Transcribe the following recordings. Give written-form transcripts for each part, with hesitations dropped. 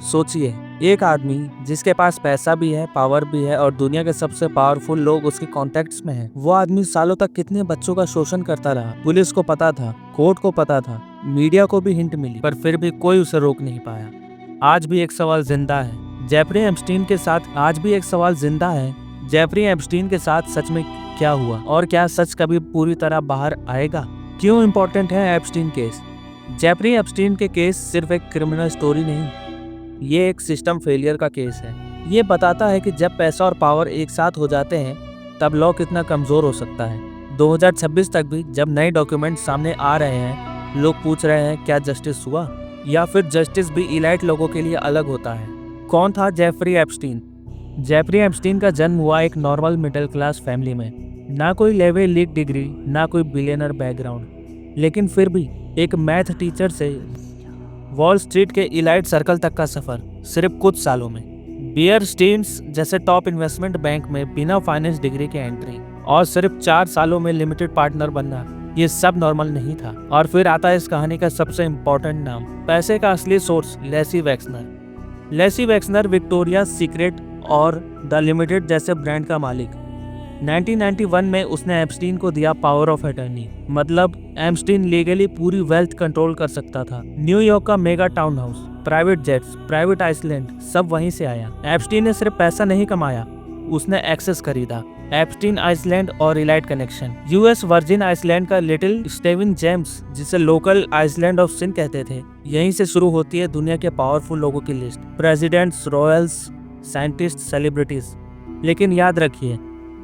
सोचिए, एक आदमी जिसके पास पैसा भी है, पावर भी है और दुनिया के सबसे पावरफुल लोग उसके कॉन्टेक्ट्स में हैं। वो आदमी सालों तक कितने बच्चों का शोषण करता रहा। पुलिस को पता था, कोर्ट को पता था, मीडिया को भी हिंट मिली, पर फिर भी कोई उसे रोक नहीं पाया। आज भी एक सवाल जिंदा है, जेफरी एप्स्टीन के साथ आज भी एक सवाल जिंदा है, जेफरी एप्स्टीन के साथ सच में क्या हुआ और क्या सच कभी पूरी तरह बाहर आएगा? क्यों इम्पोर्टेंट है एप्स्टीन केस? जेफरी एप्स्टीन के केस सिर्फ एक क्रिमिनल स्टोरी नहीं, ये एक सिस्टम फेलियर का केस है। ये बताता है कि जब पैसा और पावर एक साथ हो जाते हैं तब लॉ कितना कमजोर हो सकता है। 2026 तक भी जब नए डॉक्यूमेंट सामने आ रहे हैं, लोग पूछ रहे हैं क्या जस्टिस हुआ, या फिर जस्टिस भी इलाइट लोगों के लिए अलग होता है। कौन था जेफरी एप्स्टीन? जेफरी एप्स्टीन का जन्म हुआ एक नॉर्मल मिडिल क्लास फैमिली में। ना कोई लेवल लीग डिग्री, ना कोई बिलियनर बैकग्राउंड, लेकिन फिर भी एक मैथ टीचर से वॉल स्ट्रीट के इलाइट सर्कल तक का सफर सिर्फ कुछ सालों में। बियर स्टीन्स जैसे टॉप इन्वेस्टमेंट बैंक में बिना फाइनेंस डिग्री के एंट्री और सिर्फ 4 सालों में लिमिटेड पार्टनर बनना, ये सब नॉर्मल नहीं था। और फिर आता है इस कहानी का सबसे इम्पोर्टेंट नाम, पैसे का असली source, Leslie Wexner. Leslie Wexner Victoria secret और द लिमिटेड जैसे ब्रांड का मालिक। 1991 में उसने एप्स्टीन को दिया पावर ऑफ अटर्नी, मतलब एप्स्टीन लीगली पूरी वेल्थ कंट्रोल कर सकता था। न्यूयॉर्क का mega town house, private jets, private island, सब वहीं से आया। एप्स्टीन ने सिर्फ पैसा नहीं कमाया, उसने एक्सेस खरीदा। एप्स्टीन आइसलैंड और elite connection. US Virgin Island का लिटिल स्टेवन जेम्स, जिसे लोकल आइसलैंड ऑफ सिन कहते थे, यहीं से शुरू होती है दुनिया के पावरफुल लोगों की list. Presidents, royals, scientist, celebrities. लेकिन याद रखिए,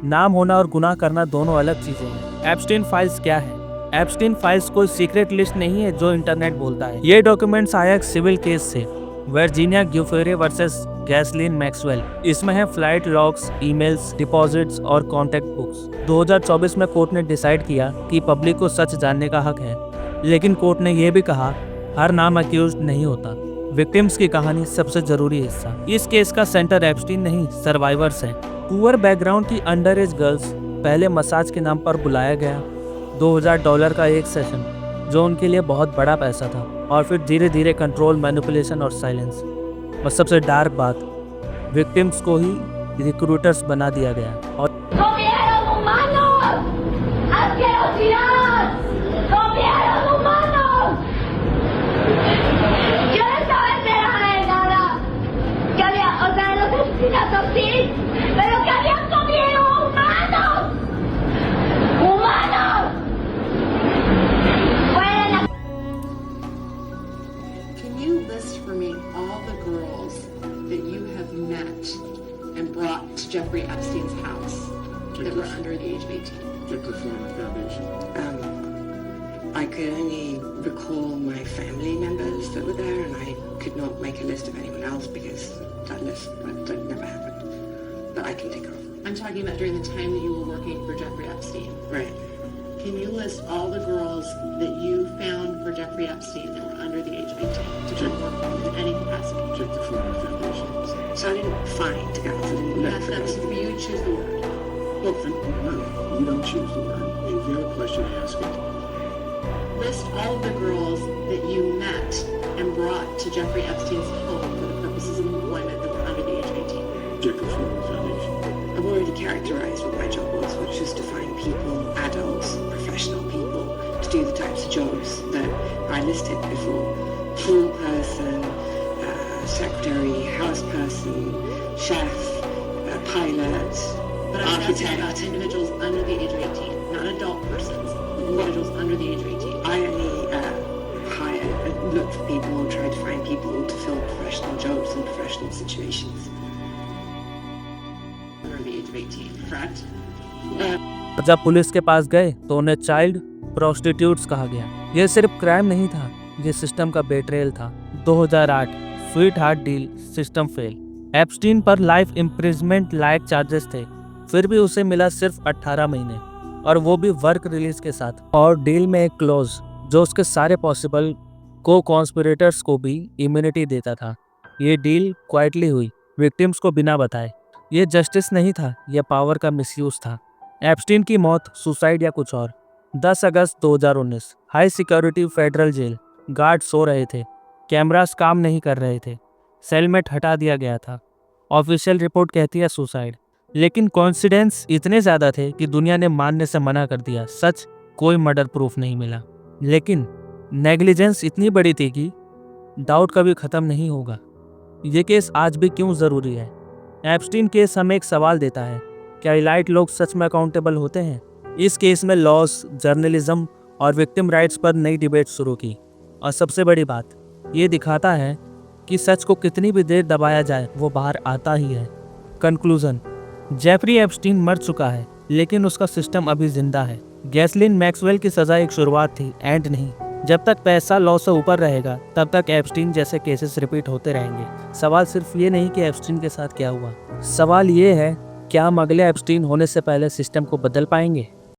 नाम होना और गुनाह करना दोनों अलग चीजें हैं। एप्स्टीन फाइल्स क्या है? एप्स्टीन फाइल्स कोई सीक्रेट लिस्ट नहीं है जो इंटरनेट बोलता है। ये डॉक्यूमेंट्स आया एक सिविल केस से, वर्जीनिया ग्यूफेरे वर्सेस गैसलीन मैक्सवेल। इसमें है फ्लाइट लॉग्स, ईमेल्स, डिपॉजिट्स और कॉन्टैक्ट बुक्स। 2024 में कोर्ट ने डिसाइड किया कि पब्लिक को सच जानने का हक है, लेकिन कोर्ट ने यह भी कहा हर नाम अक्यूज्ड नहीं होता। विक्टिम्स की कहानी सबसे जरूरी हिस्सा। इस केस का सेंटर एप्स्टीन नहीं, सर्वाइवर्स हैं। पुअर बैकग्राउंड की अंडर एज गर्ल्स पहले मसाज के नाम पर बुलाया गया, $2000 का एक सेशन, जो उनके लिए बहुत बड़ा पैसा था। और फिर धीरे धीरे कंट्रोल, मैनिपुलेशन और साइलेंस। और सबसे डार्क बात, विक्टिम्स को ही रिक्रूटर्स बना दिया गया। और ¡Comieron humanos! ¡Asquerosidad! ¡Comieron humanos! Yo no estaba enterada de nada. Que había, o sea, los asesinatos sí, pero que habían comido humanos. ¡Humanos! Fuera la... Can you list for me all the girls that you have met and brought to Jeffrey Epstein's house that were under the age of 18? Check the Florida Foundation. I could only recall my family members that were there, and I could not make a list of anyone else because that list that never happened. But I can think of. I'm talking about during the time that you were working for Jeffrey Epstein. Right. Can you list all the girls that you found for Jeffrey Epstein that were under the age of 18 to come work with in any capacity? Check the Florida Foundation. So I didn't find girls. I didn't look for That's girls. you choose the word. Look, no, you don't choose the word. If you have a question, ask it. List all of the girls that you met and brought to Jeffrey Epstein's home for the purposes of employment that were under the age of 18. Check the Florida Foundation. I've already characterized what my job was, which was to find people, adults, professional people, to do the types of jobs that I listed before. Pool person, secretary, house person, chef, pilot, But I'm asking architect. about individuals under the age of 18, not adult persons, individuals under the age of 18. I only looked for people, tried to find people to fill professional jobs in professional situations. Under the age of 18, correct? जब police के पास गए तो उन्हें child prostitutes कहा गया। यह सिर्फ crime नहीं था, यह सिस्टम का बेट्रेयल था। 2008 sweet heart deal, system fail. Epstein पर लाइफ इम्प्रिजमेंट लायक चार्जेस थे, फिर भी उसे मिला सिर्फ 18 महीने, और वो भी वर्क रिलीज के साथ। और डील में एक क्लोज जो उसके सारे पॉसिबल को कॉन्स्पिरेटर्स को भी इम्यूनिटी देता था। ये डील क्वाइटली हुई, विक्टिम्स को बिना बताए। ये जस्टिस नहीं था, यह पावर का मिसयूज था। एप्स्टीन की मौत सुसाइड या कुछ और? 10 अगस्त 2019, high security federal jail. Guard सो रहे थे, कैमरास काम नहीं कर रहे थे, सेलमेट हटा दिया गया था। ऑफिशियल रिपोर्ट कहती है सुसाइड, लेकिन कॉन्सिडेंस इतने ज़्यादा थे कि दुनिया ने मानने से मना कर दिया। सच कोई मर्डर प्रूफ नहीं मिला, लेकिन नेग्लिजेंस इतनी बड़ी थी कि डाउट कभी ख़त्म नहीं होगा। ये केस आज भी क्यों ज़रूरी है? एप्स्टीन केस हमें एक सवाल देता है, क्या इलाइट लोग सच में अकाउंटेबल होते हैं? इस केस में लॉस, जर्नलिज्म और विक्टिम राइट्स पर नई डिबेट शुरू की, और सबसे बड़ी बात ये दिखाता है कि सच को कितनी भी देर दबाया जाए वो बाहर आता ही है। कंक्लूजन, जेफरी एप्स्टीन मर चुका है, लेकिन उसका सिस्टम अभी जिंदा है। गैसलिन मैक्सवेल की सज़ा एक शुरुआत थी, एंड नहीं। जब तक पैसा लॉ से ऊपर रहेगा तब तक एप्स्टीन जैसे केसेस रिपीट होते रहेंगे। सवाल सिर्फ ये नहीं कि एप्स्टीन के साथ क्या हुआ, सवाल ये है क्या हम अगले एप्स्टीन होने से पहले सिस्टम को बदल पाएंगे।